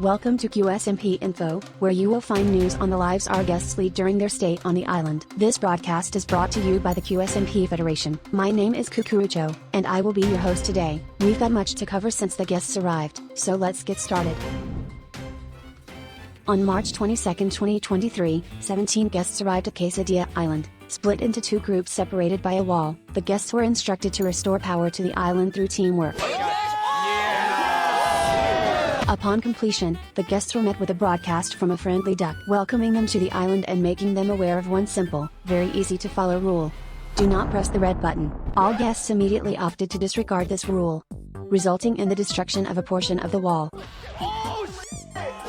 Welcome to QSMP Info, where you will find news on the lives our guests lead during their stay on the island. This broadcast is brought to you by the QSMP Federation. My name is Cucurucho, and I will be your host today. We've got much to cover since the guests arrived, so let's get started. On March 22, 2023, 17 guests arrived at Quesadilla Island. Split into two groups separated by a wall, the guests were instructed to restore power to the island through teamwork. Upon completion, the guests were met with a broadcast from a friendly duck welcoming them to the island and making them aware of one simple, very easy to follow rule. Do not press the red button. All guests immediately opted to disregard this rule, resulting in the destruction of a portion of the wall.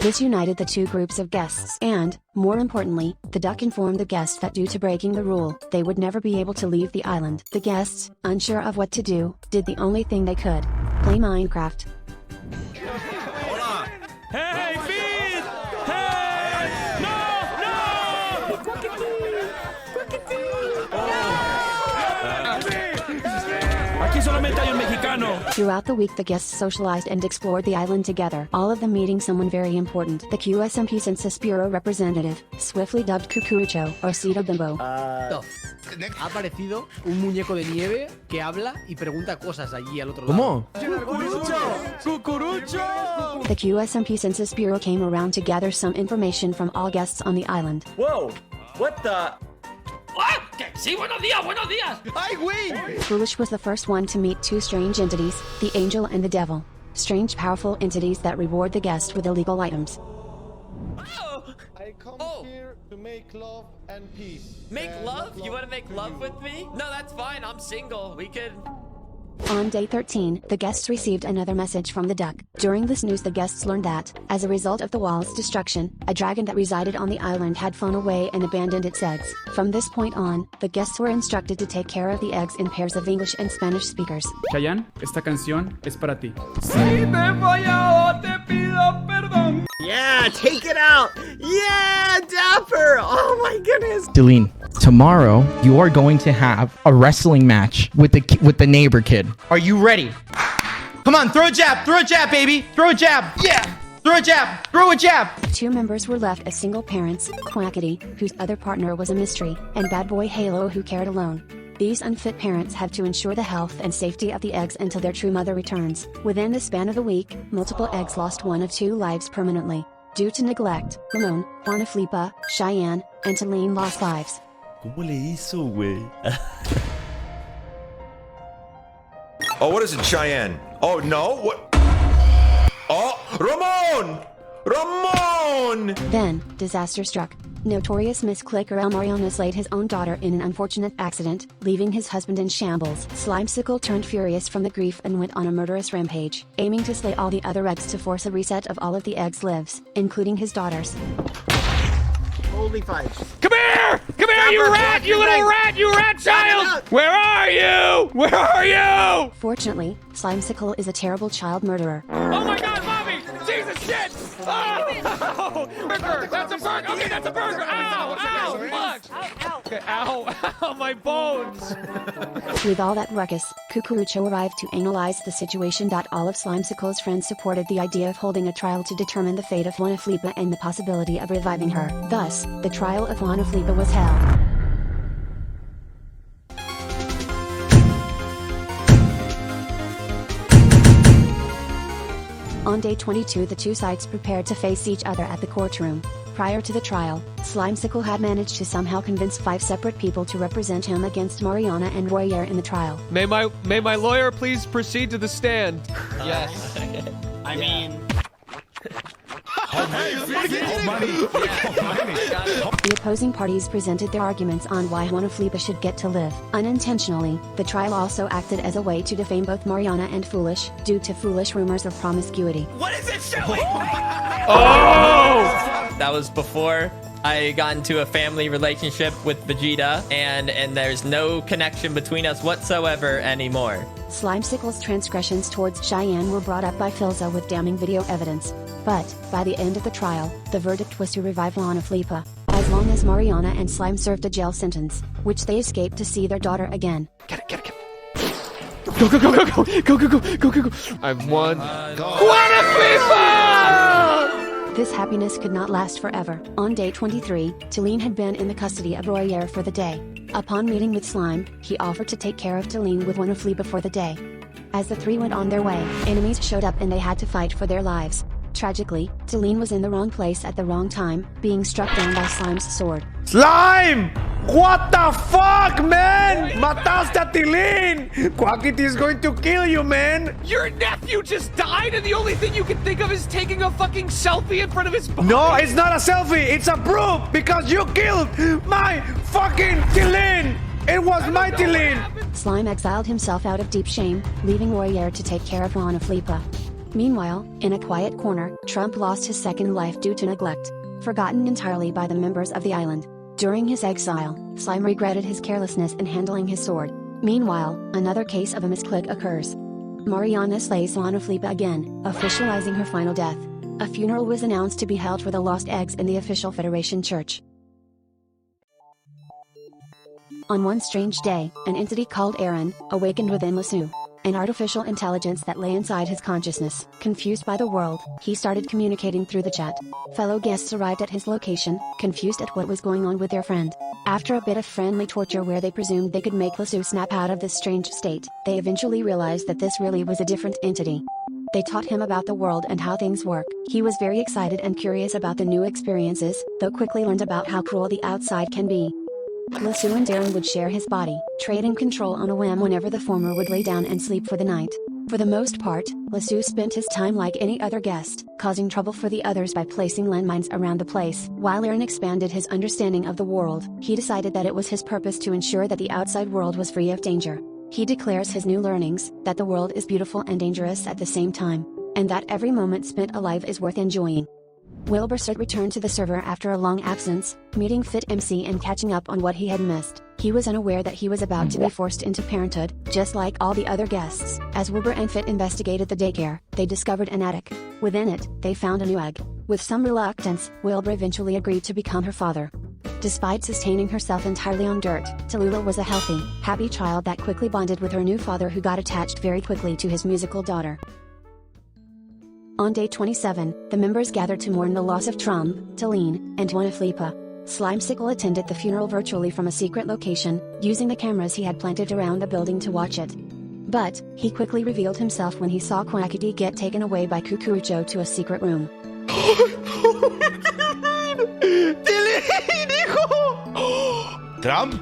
This united the two groups of guests and, more importantly, the duck informed the guests that due to breaking the rule, they would never be able to leave the island. The guests, unsure of what to do, did the only thing they could: play Minecraft. Hey, feed! Hey! No! Aquí solamente hay un mexicano. Throughout the week the guests socialized and explored the island together, all of them meeting someone very important. The QSMP Census Bureau representative, swiftly dubbed Cucurucho, or Cito Bimbo. Ha aparecido un muñeco de nieve que habla y pregunta cosas allí al otro lado. ¿Cómo? ¡Cucurucho! The QSMP Census Bureau came around to gather some information from all guests on the island. Whoa! What the? ¡Ah! ¿Qué? Sí, buenos días, buenos días. ¡Ay, güey! Foolish was the first one to meet two strange entities, the angel and the devil. Strange powerful entities that reward the guest with illegal items. I come here to make love and peace. Make love? You want to make love with me? No, that's fine. I'm single. We could... On day 13, the guests received another message from the duck. During this news the guests learned that, as a result of the wall's destruction, a dragon that resided on the island had flown away and abandoned its eggs. From this point on, the guests were instructed to take care of the eggs in pairs of English and Spanish speakers. Chayanne, esta canción es para ti. Si te he fallado, te pido perdón. Yeah, take it out! Yeah, Dapper! Oh my goodness! Deline, tomorrow you are going to have a wrestling match with the neighbor kid. Are you ready? Come on, throw a jab, baby, throw a jab. Yeah, throw a jab. Two members were left as single parents, Quackity, whose other partner was a mystery, and Bad Boy Halo, who cared alone. These unfit parents have to ensure the health and safety of the eggs until their true mother returns. Within the span of a week, multiple eggs lost one of two lives permanently. Due to neglect, Ramon, Juana Flipa, Cheyenne, and Talene lost lives. ¿Cómo le hizo, güey? Oh, what is it, Cheyenne? Oh, no? What? Oh, Ramon! Then, disaster struck. Notorious misclicker El Mariano slayed his own daughter in an unfortunate accident, leaving his husband in shambles. Slimesicle turned furious from the grief and went on a murderous rampage, aiming to slay all the other eggs to force a reset of all of the eggs' lives, including his daughters. Holy fight. Come here! Come here, you rat! You little rat! You rat child! Where are you? Where are you? Fortunately, Slimesicle is a terrible child murderer. Oh my god, mommy! Jesus shit! Oh! Burger! That's a burger! Okay, that's a burger! Ow! Ow! Fuck! Okay, ow! Ow! My bones! With all that ruckus, Cucurucho arrived to analyze the situation. All of Slimesicle's friends supported the idea of holding a trial to determine the fate of Juana Flipa and the possibility of reviving her. Thus, the trial of Juana Flipa was held. On day 22 the two sides prepared to face each other at the courtroom. Prior to the trial, Slimesicle had managed to somehow convince 5 separate people to represent him against Mariana and Royer in the trial. May my lawyer please proceed to the stand? Yes. I mean... The opposing parties presented their arguments on why Juana Flipa should get to live. Unintentionally, the trial also acted as a way to defame both Mariana and Foolish, due to Foolish rumors of promiscuity. What is it showing? Oh! That was before I got into a family relationship with Vegeta, and there's no connection between us whatsoever anymore. Slimesicle's transgressions towards Cheyenne were brought up by Philza with damning video evidence. But, by the end of the trial, the verdict was to revive Juana Flipa, as long as Mariana and Slime served a jail sentence, which they escaped to see their daughter again. Get it. Go. I've won. Juana Flipa! This happiness could not last forever. On day 23, Talene had been in the custody of Royer for the day. Upon meeting with Slime, he offered to take care of Talene with one of Fleepa for the day. As the three went on their way, enemies showed up and they had to fight for their lives. Tragically, Talene was in the wrong place at the wrong time, being struck down by Slime's sword. Slime! What the fuck, man? Mataste a Tilín! Quackity is going to kill you, man! Your nephew just died and the only thing you can think of is taking a fucking selfie in front of his body? No, it's not a selfie! It's a proof! Because you killed my fucking Tilín! It was my Tilín! Slime exiled himself out of deep shame, leaving Royer to take care of Juana Fleepa. Meanwhile, in a quiet corner, Trump lost his second life due to neglect, forgotten entirely by the members of the island. During his exile, Slime regretted his carelessness in handling his sword. Meanwhile, another case of a misclick occurs. Mariana slays Juana Fleepa again, officializing her final death. A funeral was announced to be held for the lost eggs in the official Federation Church. On one strange day, an entity called Aaron awakened within Lasu, an artificial intelligence that lay inside his consciousness. Confused by the world, he started communicating through the chat. Fellow guests arrived at his location, confused at what was going on with their friend. After a bit of friendly torture where they presumed they could make Lasu snap out of this strange state, they eventually realized that this really was a different entity. They taught him about the world and how things work. He was very excited and curious about the new experiences, though quickly learned about how cruel the outside can be. Lasu and Darren would share his body, trading control on a whim whenever the former would lay down and sleep for the night. For the most part, Lasu spent his time like any other guest, causing trouble for the others by placing landmines around the place. While Aaron expanded his understanding of the world, he decided that it was his purpose to ensure that the outside world was free of danger. He declares his new learnings, that the world is beautiful and dangerous at the same time, and that every moment spent alive is worth enjoying. Wilbur returned to the server after a long absence, meeting Fit MC and catching up on what he had missed. He was unaware that he was about to be forced into parenthood, just like all the other guests. As Wilbur and Fit investigated the daycare, they discovered an attic. Within it, they found a new egg. With some reluctance, Wilbur eventually agreed to become her father. Despite sustaining herself entirely on dirt, Tallulah was a healthy, happy child that quickly bonded with her new father, who got attached very quickly to his musical daughter. On day 27, the members gathered to mourn the loss of Trump, Talene, and Juana Fleepa. Slimecicle attended the funeral virtually from a secret location, using the cameras he had planted around the building to watch it. But, he quickly revealed himself when he saw Quackity get taken away by Cucurucho to a secret room. Trump?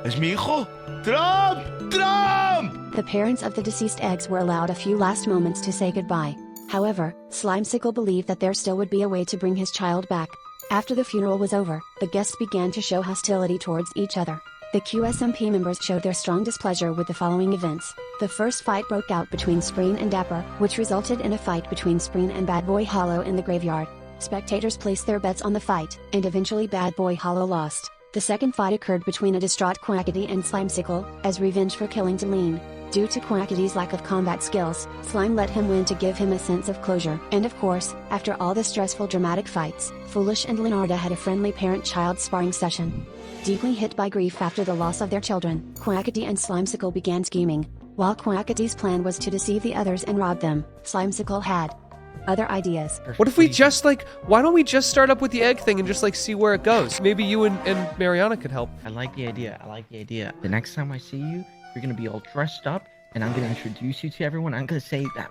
¿Es mi hijo? Trump! Trump! The parents of the deceased eggs were allowed a few last moments to say goodbye. However, Slimecicle believed that there still would be a way to bring his child back. After the funeral was over, the guests began to show hostility towards each other. The QSMP members showed their strong displeasure with the following events. The first fight broke out between Spreen and Dapper, which resulted in a fight between Spreen and Bad Boy Hollow in the graveyard. Spectators placed their bets on the fight, and eventually Bad Boy Hollow lost. The second fight occurred between a distraught Quackity and Slimecicle, as revenge for killing Talene. Due to Quackity's lack of combat skills, Slime let him win to give him a sense of closure. And of course, after all the stressful dramatic fights, Foolish and Leonarda had a friendly parent-child sparring session. Deeply hit by grief after the loss of their children, Quackity and Slimecicle began scheming. While Quackity's plan was to deceive the others and rob them, Slimecicle had other ideas. What if we just why don't we just start up with the egg thing and just see where it goes? Maybe you and Mariana could help. I like the idea. The next time I see you, you're gonna be all dressed up, and I'm gonna introduce you to everyone. I'm gonna say that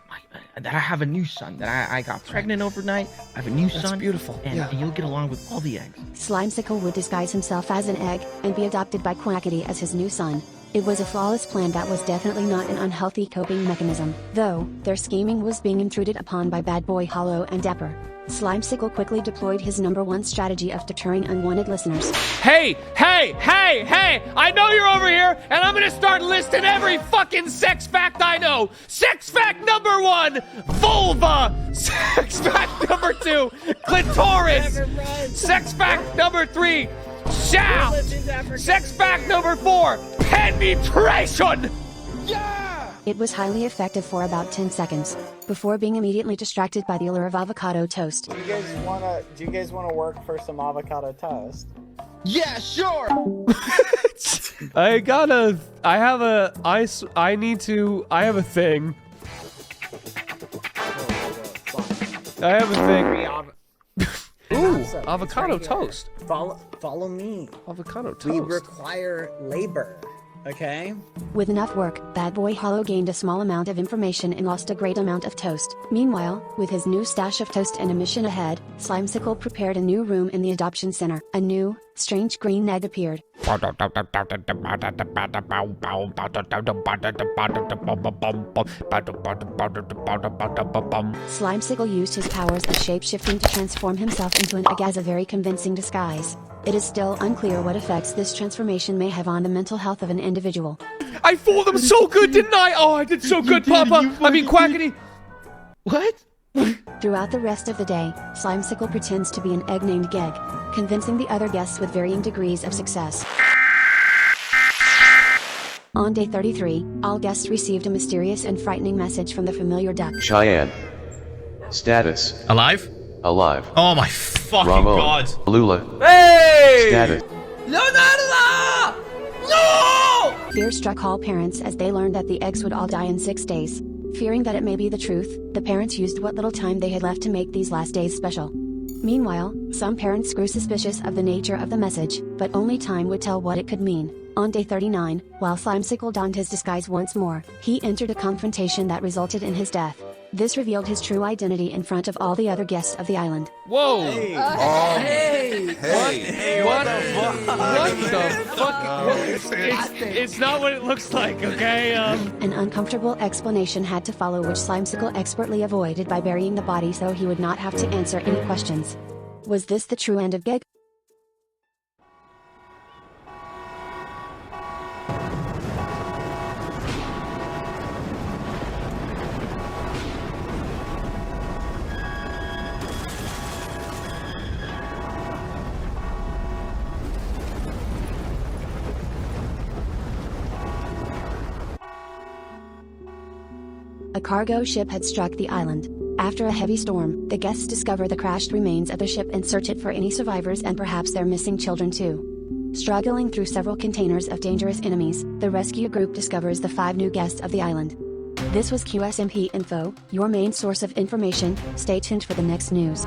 I have a new son, that I got pregnant overnight. I have a new son. That's beautiful. And you'll get along with all the eggs. Slimecicle would disguise himself as an egg, and be adopted by Quackity as his new son. It was a flawless plan that was definitely not an unhealthy coping mechanism, though their scheming was being intruded upon by Bad Boy Hollow and Dapper. Slimecicle quickly deployed his #1 strategy of deterring unwanted listeners. Hey! I know you're over here, and I'm gonna start listing every fucking sex fact I know. Sex fact number 1, vulva. Sex fact number 2, clitoris. Sex fact number 3, shaft. Sex fact number 4, penetration. It was highly effective for about 10 seconds, before being immediately distracted by the allure of avocado toast. Do you guys wanna work for some avocado toast? Yeah, sure. I have a thing. I have a thing. Ooh, It's avocado right here. toast. Follow me. Avocado We toast. require labor. Okay? With enough work, Bad Boy Hollow gained a small amount of information and lost a great amount of toast. Meanwhile, with his new stash of toast and a mission ahead, Slimecicle prepared a new room in the adoption center. A new, strange green egg appeared. Slimecicle used his powers of shape-shifting to transform himself into an egg as a very convincing disguise. It is still unclear what effects this transformation may have on the mental health of an individual. I fooled them so good, didn't I? Oh, I did so good, Papa. I mean, Quackity. What? Throughout the rest of the day, Slimecicle pretends to be an egg named Geg, convincing the other guests with varying degrees of success. On day 33, all guests received a mysterious and frightening message from the familiar duck. Cheyenne. Status. Alive? Alive. Oh my fucking Ramon. god. Lula. Hey! Status. Leonardo! No! Fear struck all parents as they learned that the eggs would all die in 6 days. Fearing that it may be the truth, the parents used what little time they had left to make these last days special. Meanwhile, some parents grew suspicious of the nature of the message, but only time would tell what it could mean. On day 39, while Slimecicle donned his disguise once more, he entered a confrontation that resulted in his death. This revealed his true identity in front of all the other guests of the island. Whoa. Hey! What the fuck? It's not what it looks like, okay? An uncomfortable explanation had to follow, which Slimecicle expertly avoided by burying the body so he would not have to answer any questions. Was this the true end of Geg? A cargo ship had struck the island. After a heavy storm, the guests discover the crashed remains of the ship and search it for any survivors and perhaps their missing children too. Struggling through several containers of dangerous enemies, the rescue group discovers the 5 new guests of the island. This was QSMP Info, your main source of information. Stay tuned for the next news.